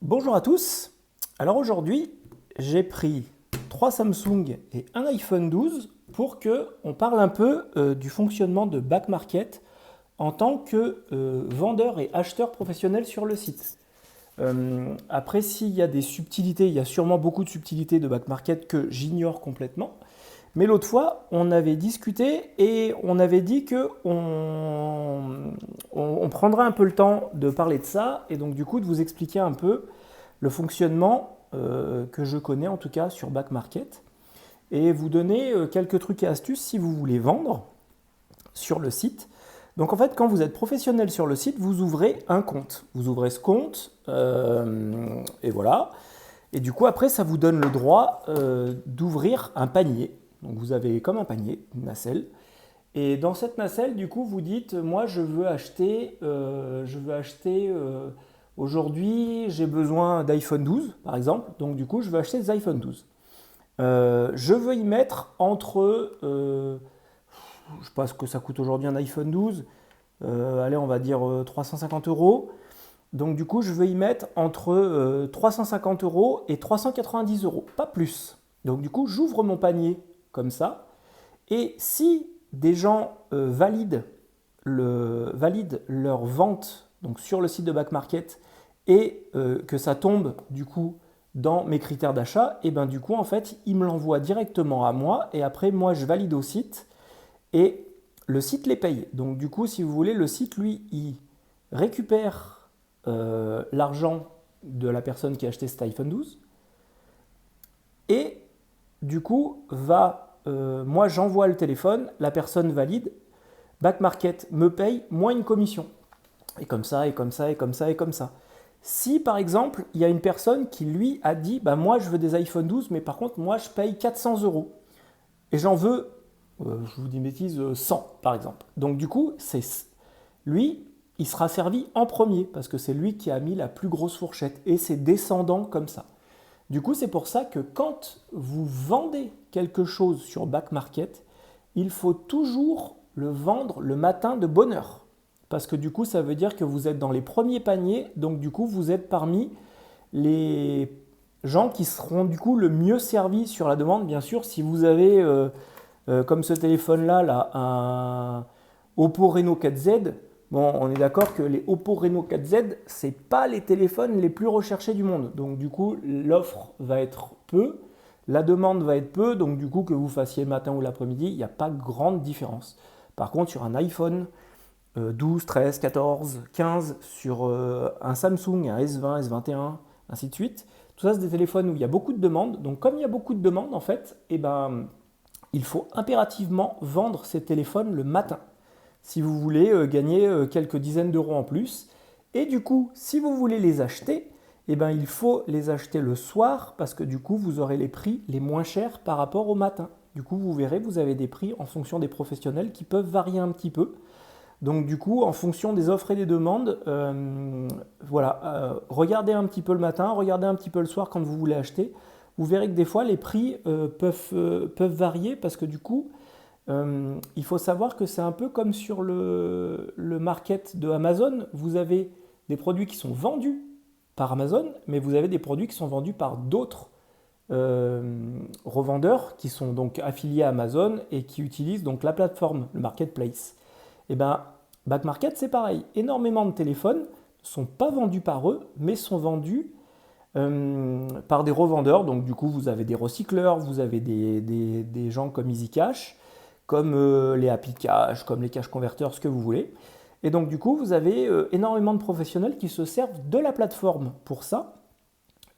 Bonjour à tous. Alors aujourd'hui, j'ai pris 3 Samsung et un iPhone 12 pour que on parle un peu du fonctionnement de Back Market en tant que vendeur et acheteur professionnel sur le site. Après, s'il y a des subtilités, il y a sûrement beaucoup de subtilités de Back Market que j'ignore complètement. Mais l'autre fois, on avait discuté et on avait dit que on prendrait un peu le temps de parler de ça et donc du coup de vous expliquer un peu le fonctionnement que je connais en tout cas sur Back Market et vous donner quelques trucs et astuces si vous voulez vendre sur le site. Donc en fait, quand vous êtes professionnel sur le site, vous ouvrez un compte. Vous ouvrez ce compte et voilà. Et du coup, après, ça vous donne le droit d'ouvrir un panier. Donc vous avez comme un panier, une nacelle. Et dans cette nacelle, du coup, vous dites, moi, je veux acheter aujourd'hui, j'ai besoin d'iPhone 12, par exemple. Donc du coup, je veux acheter des iPhone 12. Je veux y mettre je ne sais pas ce que ça coûte aujourd'hui un iPhone 12. Allez, on va dire 350 euros. Donc du coup, je veux y mettre entre 350 euros et 390 euros, pas plus. Donc du coup, j'ouvre mon panier comme ça. Et si des gens valident leur vente donc sur le site de Back Market et que ça tombe du coup dans mes critères d'achat, et ben du coup en fait ils me l'envoient directement à moi et après moi je valide au site et le site les paye. Donc du coup si vous voulez le site lui il récupère l'argent de la personne qui a acheté cet iPhone 12 et du coup moi j'envoie le téléphone, la personne valide, Back Market me paye moins une commission. Et comme ça, et comme ça, et comme ça, et comme ça. Si par exemple, il y a une personne qui lui a dit, bah moi je veux des iPhone 12, mais par contre moi je paye 400 euros. Et j'en veux, je vous dis une bêtise, 100 par exemple. Donc du coup, lui, il sera servi en premier, parce que c'est lui qui a mis la plus grosse fourchette. Et c'est descendant comme ça. Du coup, c'est pour ça que quand vous vendez quelque chose sur Back Market, il faut toujours le vendre le matin de bonne heure. Parce que du coup, ça veut dire que vous êtes dans les premiers paniers, donc du coup, vous êtes parmi les gens qui seront du coup le mieux servis sur la demande. Bien sûr, si vous avez, comme ce téléphone-là, là, un Oppo Reno 4Z, bon, on est d'accord que les Oppo Reno 4Z, c'est pas les téléphones les plus recherchés du monde. Donc du coup, l'offre va être peu, la demande va être peu, donc du coup, que vous fassiez le matin ou l'après-midi, il n'y a pas grande différence. Par contre, sur un iPhone 12, 13, 14, 15, sur un Samsung, un S20, S21, ainsi de suite, tout ça, c'est des téléphones où il y a beaucoup de demandes. Donc comme il y a beaucoup de demandes, en fait, eh ben, il faut impérativement vendre ces téléphones le matin si vous voulez gagner quelques dizaines d'euros en plus. Et du coup, si vous voulez les acheter, eh ben, il faut les acheter le soir parce que du coup, vous aurez les prix les moins chers par rapport au matin. Du coup, vous verrez, vous avez des prix en fonction des professionnels qui peuvent varier un petit peu. Donc du coup, en fonction des offres et des demandes, voilà, regardez un petit peu le matin, regardez un petit peu le soir quand vous voulez acheter. Vous verrez que des fois, les prix peuvent varier parce que du coup, il faut savoir que c'est un peu comme sur le market de Amazon. Vous avez des produits qui sont vendus par Amazon, mais vous avez des produits qui sont vendus par d'autres revendeurs qui sont donc affiliés à Amazon et qui utilisent donc la plateforme, le marketplace. Et ben, Back Market, c'est pareil. Énormément de téléphones ne sont pas vendus par eux, mais sont vendus par des revendeurs. Donc du coup, vous avez des recycleurs, vous avez des gens comme EasyCash, comme les Happy Cash, comme les Cash Converters, ce que vous voulez. Et donc du coup, vous avez énormément de professionnels qui se servent de la plateforme pour ça.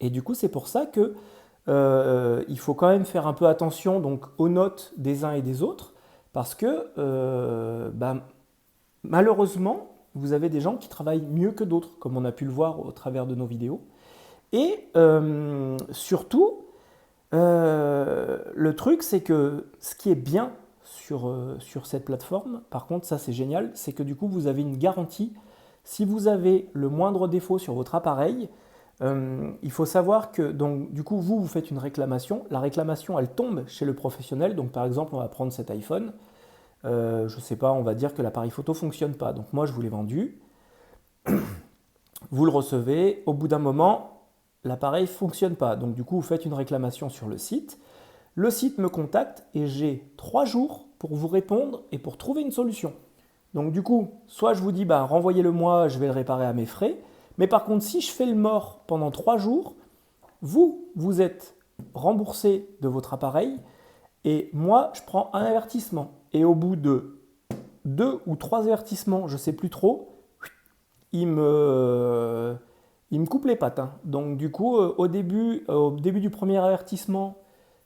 Et du coup, c'est pour ça que il faut quand même faire un peu attention donc, aux notes des uns et des autres, parce que malheureusement, vous avez des gens qui travaillent mieux que d'autres, comme on a pu le voir au travers de nos vidéos. Et surtout, le truc, c'est que ce qui est bien sur cette plateforme, par contre, ça c'est génial, c'est que du coup, vous avez une garantie. Si vous avez le moindre défaut sur votre appareil, il faut savoir que donc, du coup, vous faites une réclamation. La réclamation, elle tombe chez le professionnel. Donc, par exemple, on va prendre cet iPhone. Je ne sais pas, on va dire que l'appareil photo ne fonctionne pas. Donc, moi, je vous l'ai vendu. Vous le recevez. Au bout d'un moment, l'appareil ne fonctionne pas. Donc du coup, vous faites une réclamation sur le site. Le site me contacte et j'ai 3 jours pour vous répondre et pour trouver une solution. Donc du coup, soit je vous dis, renvoyez-le moi, je vais le réparer à mes frais. Mais par contre, si je fais le mort pendant 3 jours, vous êtes remboursé de votre appareil et moi, je prends un avertissement. Et au bout de 2 ou 3 avertissements, je ne sais plus trop, il me coupe les pattes, hein. Donc du coup, au début du premier avertissement,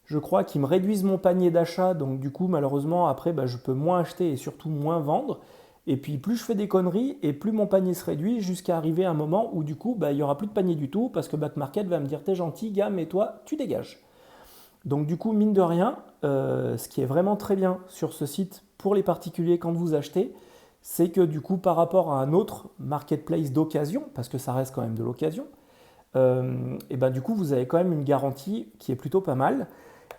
je crois qu'ils me réduisent mon panier d'achat. Donc du coup, malheureusement, après, je peux moins acheter et surtout moins vendre. Et puis plus je fais des conneries et plus mon panier se réduit jusqu'à arriver à un moment où du coup, il n'y aura plus de panier du tout parce que Back Market va me dire t'es gentil, gars, mais toi, tu dégages. Donc du coup, mine de rien, ce qui est vraiment très bien sur ce site pour les particuliers quand vous achetez, c'est que du coup, par rapport à un autre marketplace d'occasion, parce que ça reste quand même de l'occasion, et du coup, vous avez quand même une garantie qui est plutôt pas mal.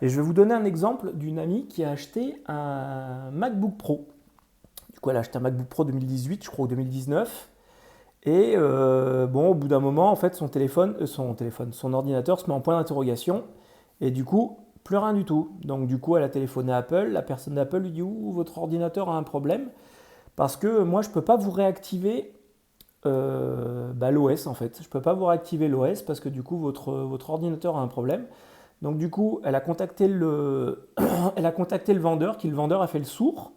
Et je vais vous donner un exemple d'une amie qui a acheté un MacBook Pro. Du coup, elle a acheté un MacBook Pro 2018, je crois, ou 2019. Et au bout d'un moment, en fait, son ordinateur se met en point d'interrogation. Et du coup, plus rien du tout. Donc du coup, elle a téléphoné à Apple. La personne d'Apple lui dit votre ordinateur a un problème. Parce que moi, je ne peux pas vous réactiver l'OS en fait. Je ne peux pas vous réactiver l'OS parce que du coup, votre ordinateur a un problème. Donc du coup, elle a contacté le vendeur, qui le vendeur a fait le sourd.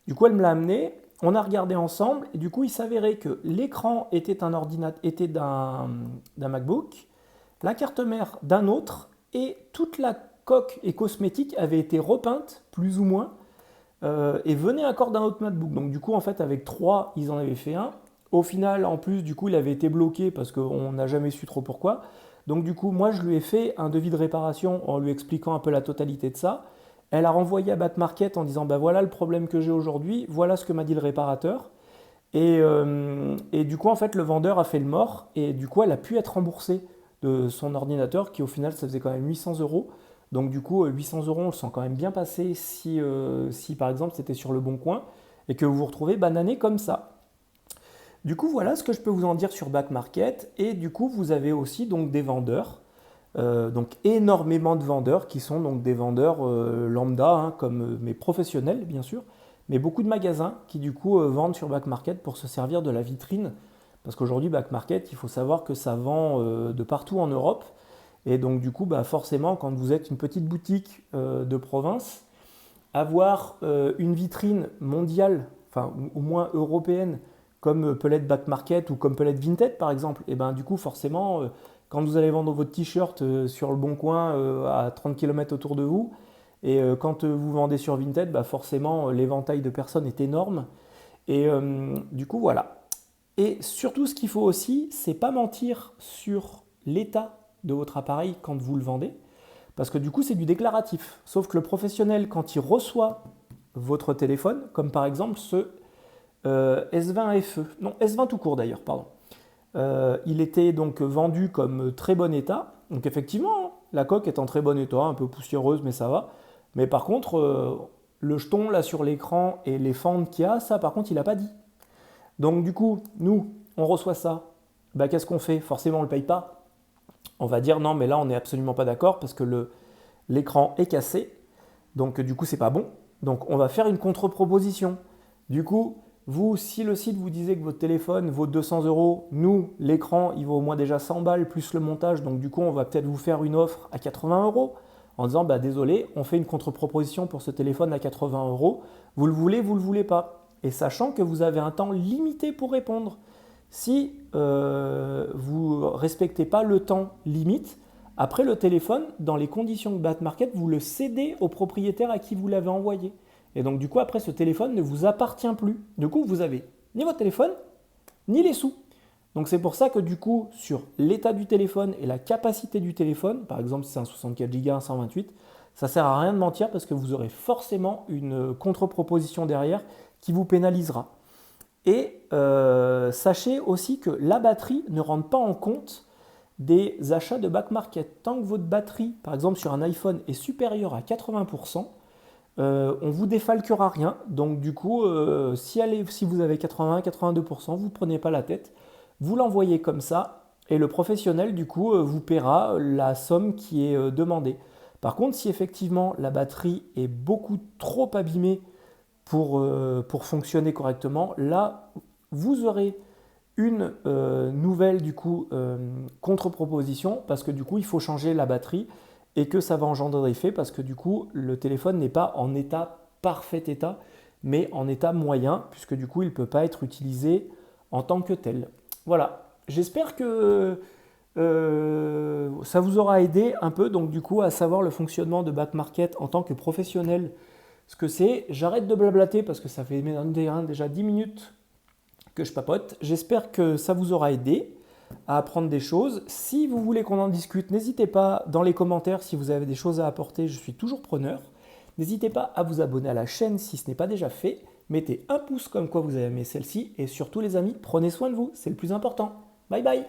Du coup, elle me l'a amené. On a regardé ensemble et du coup, il s'avérait que l'écran était d'un MacBook, la carte mère d'un autre et toute la coque et cosmétique avait été repeinte, plus ou moins, et venait encore d'un autre MacBook. Donc du coup, en fait, avec 3, ils en avaient fait un. Au final, en plus, du coup, il avait été bloqué parce qu'on n'a jamais su trop pourquoi. Donc du coup, moi, je lui ai fait un devis de réparation en lui expliquant un peu la totalité de ça. Elle a renvoyé à Back Market en disant voilà le problème que j'ai aujourd'hui, voilà ce que m'a dit le réparateur. Et du coup, en fait, le vendeur a fait le mort et du coup, elle a pu être remboursée de son ordinateur qui, au final, ça faisait quand même 800 euros. Donc, du coup, 800 euros, on le sent quand même bien passer si par exemple, c'était sur le bon coin et que vous vous retrouvez banané comme ça. Du coup, voilà ce que je peux vous en dire sur Back Market. Et du coup, vous avez aussi donc des vendeurs. Donc énormément de vendeurs qui sont donc des vendeurs lambda, hein, comme mais professionnels bien sûr, mais beaucoup de magasins qui du coup vendent sur Back Market pour se servir de la vitrine. Parce qu'aujourd'hui, Back Market, il faut savoir que ça vend de partout en Europe. Et donc du coup, forcément, quand vous êtes une petite boutique de province, avoir une vitrine mondiale, enfin au moins européenne, comme peut l'être Back Market ou comme peut l'être Vinted par exemple, et du coup forcément, quand vous allez vendre votre t-shirt sur le bon coin à 30 km autour de vous, et quand vous vendez sur Vinted, forcément l'éventail de personnes est énorme. Et du coup voilà. Et surtout ce qu'il faut aussi, c'est pas mentir sur l'état de votre appareil quand vous le vendez. Parce que du coup, c'est du déclaratif. Sauf que le professionnel, quand il reçoit votre téléphone, comme par exemple ce S20 FE, non, S20 tout court d'ailleurs, pardon. Il était donc vendu comme très bon état. Donc effectivement, la coque est en très bon état, un peu poussiéreuse, mais ça va. Mais par contre, le jeton là sur l'écran et les fentes qu'il y a, ça par contre, il n'a pas dit. Donc du coup, nous, on reçoit ça. Qu'est-ce qu'on fait? Forcément, on ne le paye pas. On va dire non, mais là, on n'est absolument pas d'accord parce que l'écran est cassé. Donc du coup, c'est pas bon. Donc on va faire une contre-proposition. Du coup, vous, si le site vous disait que votre téléphone vaut 200 euros, nous, l'écran, il vaut au moins déjà 100 balles plus le montage. Donc du coup, on va peut-être vous faire une offre à 80 euros en disant désolé, on fait une contre-proposition pour ce téléphone à 80 euros. Vous le voulez pas. Et sachant que vous avez un temps limité pour répondre. Si vous ne respectez pas le temps limite, après le téléphone, dans les conditions de Back Market, vous le cédez au propriétaire à qui vous l'avez envoyé. Et donc du coup, après, ce téléphone ne vous appartient plus. Du coup, vous avez ni votre téléphone, ni les sous. Donc c'est pour ça que du coup, sur l'état du téléphone et la capacité du téléphone, par exemple si c'est un 64 Go, un 128, ça ne sert à rien de mentir parce que vous aurez forcément une contre-proposition derrière qui vous pénalisera. Et sachez aussi que la batterie ne rentre pas en compte des achats de Back Market. Tant que votre batterie, par exemple sur un iPhone, est supérieure à 80%, on ne vous défalquera rien. Donc du coup, si vous avez 80-82%, vous ne prenez pas la tête. Vous l'envoyez comme ça et le professionnel, du coup, vous paiera la somme qui est demandée. Par contre, si effectivement la batterie est beaucoup trop abîmée pour fonctionner correctement, là, vous aurez une nouvelle du coup contre-proposition parce que du coup il faut changer la batterie et que ça va engendrer des faits parce que du coup le téléphone n'est pas en état parfait état mais en état moyen puisque du coup il ne peut pas être utilisé en tant que tel. Voilà, j'espère que ça vous aura aidé un peu donc du coup à savoir le fonctionnement de Back Market en tant que professionnel. Ce que c'est, j'arrête de blablater parce que ça fait déjà 10 minutes que je papote. J'espère que ça vous aura aidé à apprendre des choses. Si vous voulez qu'on en discute, n'hésitez pas dans les commentaires si vous avez des choses à apporter, je suis toujours preneur. N'hésitez pas à vous abonner à la chaîne si ce n'est pas déjà fait. Mettez un pouce comme quoi vous avez aimé celle-ci et surtout les amis, prenez soin de vous, c'est le plus important. Bye bye.